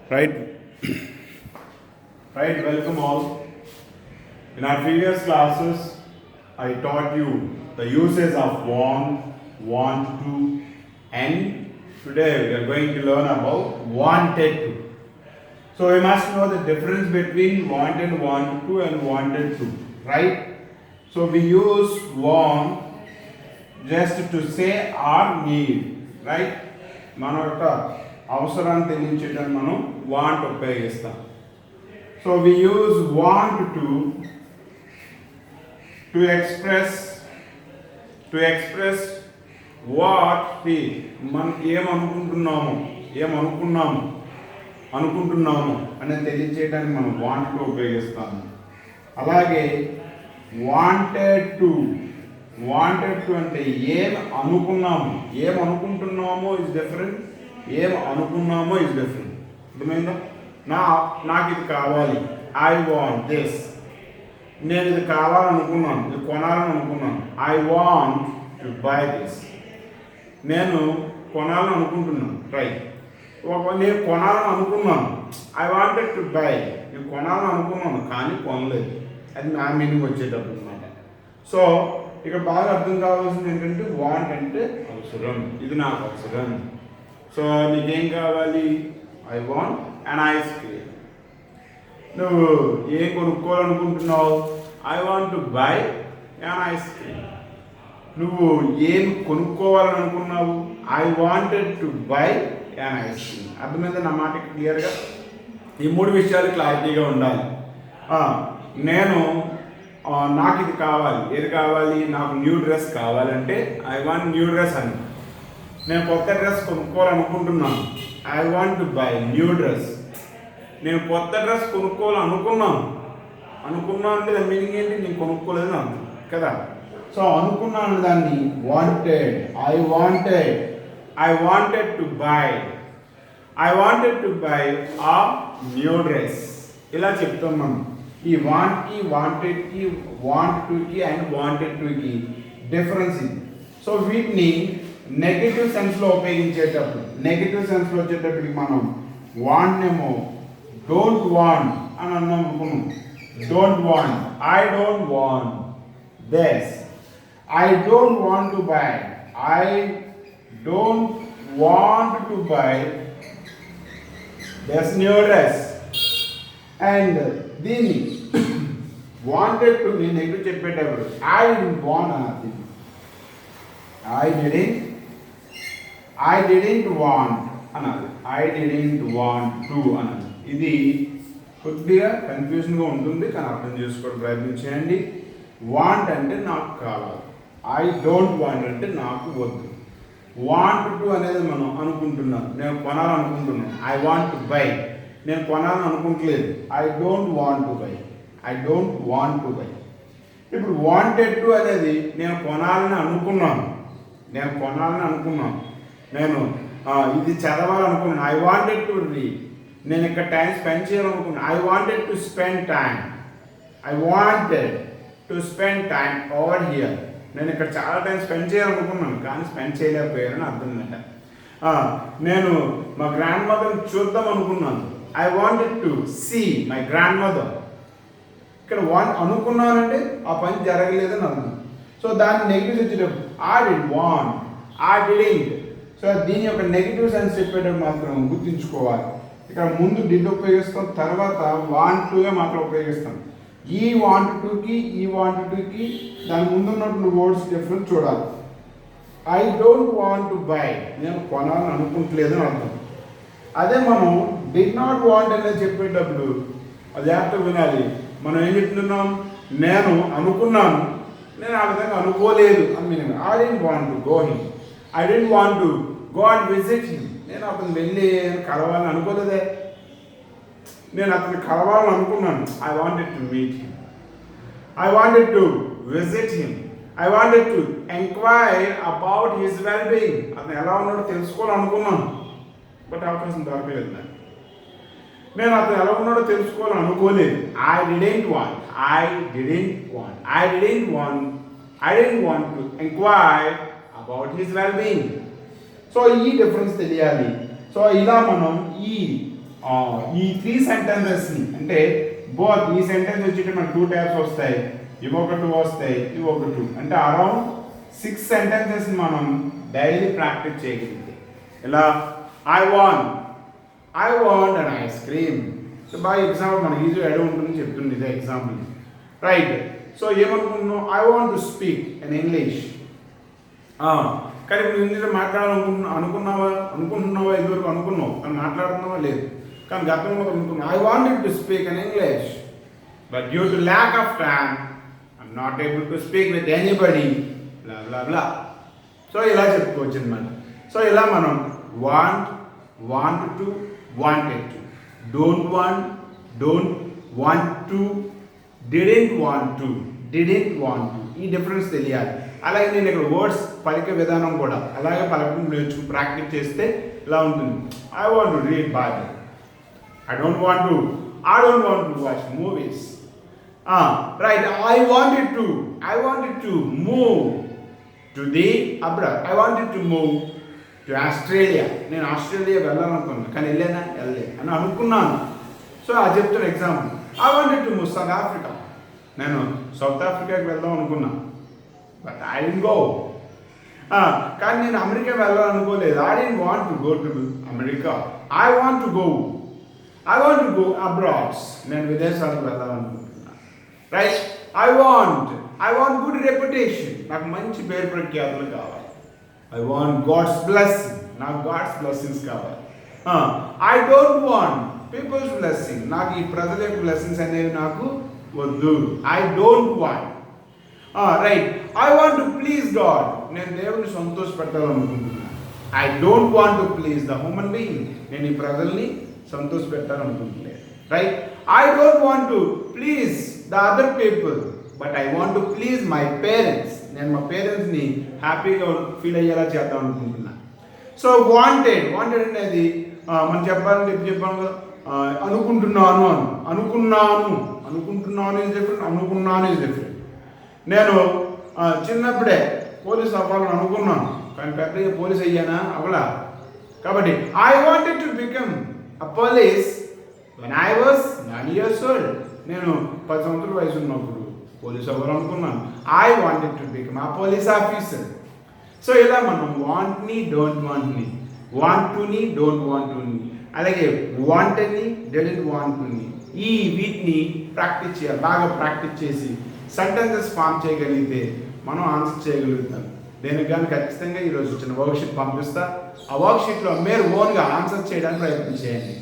Right, right. Welcome all. In our previous classes, I taught you the uses of want to, and today we are going to learn about wanted to. So we must know the difference between want to, and wanted to, right? So we use want just to say our need, right? మన యొక్క అవసరాన్ని తెలియచేయడానికి మనం want ఉపయోగిస్తాం. So we use want to express what మనం అనుకుంటున్నాము అనేది తెలియచేయడానికి మనం want to ఉపయోగిస్తాము. అలాగే వాంటెడ్ టు అంటే ఏం అనుకుంటున్నామో ఇస్ డిఫరెంట్, అర్థమైందా? నాకు ఇది కావాలి, ఐ వాంట్ దిస్. నేను ఇది కావాలనుకున్నాను, ఇది కొనాలని అనుకున్నాను, I want to by this. నేను కొనాలని అనుకుంటున్నాను, రైట్. నేను కొనాలని అనుకున్నాను, ఐ వాంటెడ్ టు బై. నేను కొనాలని అనుకున్నాను కానీ కొనలేదు, అది నా మీనింగ్ వచ్చేటప్పుడు అనమాట. సో ఇక్కడ బాగా అర్థం కావాల్సింది ఏంటంటే వాంట్ అంటే అవసరం, ఇది నాకు అవసరం. సో నీకేం కావాలి? I want and ice cream. నువ్వు ఏం కొనుక్కోవాలనుకుంటున్నావు? I want to buy and ice cream. నువ్వు ఏం కొనుక్కోవాలని అనుకున్నావు? I wanted to buy and ice cream. అర్థమైంది నా మాట క్లియర్గా? ఈ మూడు విషయాలు క్లారిటీగా ఉండాలి. నేను నాకు ఇది కావాలి, ఏది కావాలి? నాకు న్యూ డ్రెస్ కావాలంటే ఐ వాంట్ న్యూ డ్రెస్ అని. నేను కొత్త డ్రెస్ కొనుక్కోవాలనుకుంటున్నాను, I want to buy new dress. నేను కొత్త డ్రెస్ కొనుక్కోవాలనుకున్నాను అంటే దాని మీనింగ్ ఏంటి? నేను కొనుక్కోలేదని అర్థం కదా. సో అనుకున్నాను దాన్ని wanted, I wanted to buy a new dress. ఇలా చెప్తున్నాను. ఈ వాంట్కి, వాంటెడ్కి, వాంట్ టుకి అండ్ వాంటెడ్ టుకి డిఫరెన్స్ ఇది. సో వీటిని నెగటివ్ సెన్స్లో ఉపయోగించేటప్పుడు, నెగటివ్ సెన్స్లో వచ్చేటప్పటికి మనం వాంట్నేమో డోంట్ వాంట్ అని అన్నాం అనుకున్నాం. Don't want, I don't want this, I don't want to by, I don't want to by this new dress. And దీన్ని వాంటెడ్ టు నేను ఎప్పుడు చెప్పేటప్పుడు ఐ డిడ్ంట్ వాంట్ అన్నది, ఐ డిడ్ంట్ వాంట్ అన్నది, ఐ డిడ్ంట్ వాంట్ టు అన్నది. ఇది కొద్దిగా కన్ఫ్యూజన్గా ఉంటుంది కానీ అర్థం చేసుకోవడం ప్రయత్నించేయండి. వాంట్ అంటే నాకు కావాలి, ఐ డోంట్ వాంట్ అంటే నాకు వద్దు. వాంట్ టు అనేది మనం అనుకుంటున్నాం, నేను కొనాలనుకుంటున్నాను, ఐ వాంట్ టు బై. నేను కొనాలని అనుకుంటలేదు, I don't want to buy. ఇప్పుడు వాంటెడ్ టు అనేది నేను కొనాలని అనుకున్నాను, నేను ఇది చదవాలనుకున్నాను, ఐ వాంటెడ్ టు రీడ్. నేను ఇక్కడ టైం స్పెండ్ చేయాలనుకున్నాను, I wanted to spend time over here. నేను ఇక్కడ చాలా టైం స్పెండ్ చేయాలనుకున్నాను కానీ స్పెండ్ చేయలేకపోయానని అర్థమన్నమాట. నేను మా గ్రాండ్ మదర్ని చూద్దాం అనుకున్నాను, I wanted to see my grandmother. ఇక్కడ అనుకున్నానంటే ఆ పని జరగలేదని అర్థం. సో దాన్ని నెగిటివ్ వచ్చేటప్పుడు ఐ డిడ్ంట్. సో దీని యొక్క నెగిటివ్ సెన్స్ చెప్పేటప్పుడు మాత్రం గుర్తుంచుకోవాలి. ఇక్కడ ముందు డిడ్ ఉపయోగిస్తాం, తర్వాత వాంట్ టుగా మాత్రం ఉపయోగిస్తాం. ఈ వాంట్ టుకి దాని ముందు ఉన్నటువంటి వర్డ్స్ డిఫరెన్స్ చూడాలి. I don't want to buy, నేను కొనాలని అనుకుంటలేదని అర్థం. అదే మనం డిడ్ నాట్ వాంట్ అనేది చెప్పేటప్పుడు అది జాగ్రత్తగా వినాలి. మనం ఏం చెప్తున్నాం? నేను అనుకున్నాను, నేను ఆ విధంగా అనుకోలేదు అని meaning. I don't want to go and visit him. నేను అతను వెళ్ళి కలవాలని అనుకోలేదే, నేను అతను కలవాలని అనుకున్నాను, I wanted to meet him, I wanted to visit him, I wanted to enquire about his well being. అతను ఎలా ఉన్నాడో తెలుసుకోవాలనుకున్నాను బట్ అవకాశం దొరకలేదు నాకు. నేను అతను ఎలా ఉన్నాడో తెలుసుకోవాలని అనుకోలేదు, I didn't want to enquire about his well being. So ఈ డిఫరెన్స్ తెలియాలి. సో ఇలా మనం ఈ ఈ 3 సెంటెన్సెస్ని అంటే బోత్ ఈ సెంటెన్స్ వచ్చి మనకు 2 టైప్స్ వస్తాయి, ఇవి ఒక 2 వస్తాయి, ఇవి ఒక 2, అంటే అరౌండ్ 6 సెంటెన్సెస్ని మనం డైలీ ప్రాక్టీస్ చేయగలిగితే ఇలా I want an ice cream. So బాగా ఎగ్జాంపుల్ మనకి ఈజీ ఐడియా ఉంటుందని చెప్తుంది ఇదే ఎగ్జాంపుల్, రైట్. సో ఏమనుకుంటున్నావు, I want to speak in English. కానీ ఇప్పుడు ఇంగ్లీష్లో అనుకుంటున్నావా ఇదివరకు అనుకున్నావు కానీ మాట్లాడుతున్నావా లేదు, కానీ గతంలో అనుకున్నావు I wanted to speak in English but due to lack of time I'm not able to speak with anybody blah blah blah. So ఇలా చెప్పుకోవచ్చు అనమాట. సో ఇలా మనం want to, wanted to, don't want to, didn't want to ఈ difference తెలియాలి. అలాగే నేను ఇక్కడ వర్డ్స్ పలికే విధానం కూడా అలాగే పలకడం ప్రాక్టీస్ చేస్తే ఇలా ఉంటుంది. I want to read Bible, I don't want to watch movies. Right. I wanted to move to the abroad. I wanted to move to Australia. నేను ఆస్ట్రేలియా వెళ్ళాలనుకున్నాను కానీ వెళ్ళానా అని అనుకున్నాను. సో అది చెప్తున్న example. I wanted to move South Africa. నేను south ఆఫ్రికాకి వెళ్దాం అనుకున్నాను but I didn't go. కానీ నేను America వెళ్ళాలనుకోలేదు. I didn't want to go to America. I want to go abroad. నేను విదేశాలకు వెళ్ళాలనుకుంటున్నాను, right. I want good reputation. నాకు మంచి పేరు ప్రఖ్యాతులు కావాలి. I want God's blessing. నాకు గాడ్స్ బ్లెస్సింగ్స్ కావాలి. I don't want people's blessing. నాకు ఈ ప్రజల యొక్క బ్లెస్సింగ్స్ అనేవి నాకు వద్దు. I don't want, right. I want to please God. నేను దేవుని సంతోషపెట్టాలనుకుంటున్నాను. I don't want to please the human being. నేను ఈ ప్రజల్ని సంతోష పెట్టాలనుకుంటున్నాను, right. I don't want to please the other people but I want to please my parents. నేను మా పేరెంట్స్ని హ్యాపీగా ఫీల్ అయ్యేలా చేద్దాం అనుకుంటున్నాను. సో వాంటెడ్ అనేది మనం చెప్పాలంటే ఎప్పుడు చెప్పాను కదా, అనుకుంటున్నాను ఇస్ డిఫరెంట్. నేను చిన్నప్పుడే పోలీస్ అవ్వాలని అనుకున్నాను కానీ పెద్దగా పోలీస్ అయ్యానా అవలా. కాబట్టి I wanted to become a police when I was 9 years old. నేను 10 సంవత్సరాల వయసు ఉన్నప్పుడు పోలీస్ అవ్వాలనుకున్నాను. I wanted to become a police officer. So ఇలా మనం వాంట్ని డోంట్ వాంట్ని, వాంట్ టుని డోంట్ వాంట్ టుని, అలాగే వాంటెడ్ని డోంట్ వాంట్ టుని ఈ వీటిని ప్రాక్టీస్ చేయాలి. బాగా ప్రాక్టీస్ చేసి సెంటెన్సెస్ ఫామ్ చేయగలిగితే మనం ఆన్సర్ చేయగలుగుతాం. దేనికి కానీ ఖచ్చితంగా ఈరోజు వచ్చిన వర్క్షీట్ పంపిస్తా. ఆ వర్క్షీట్లో మీరు ఓన్గా ఆన్సర్ చేయడానికి ప్రయత్నం చేయండి.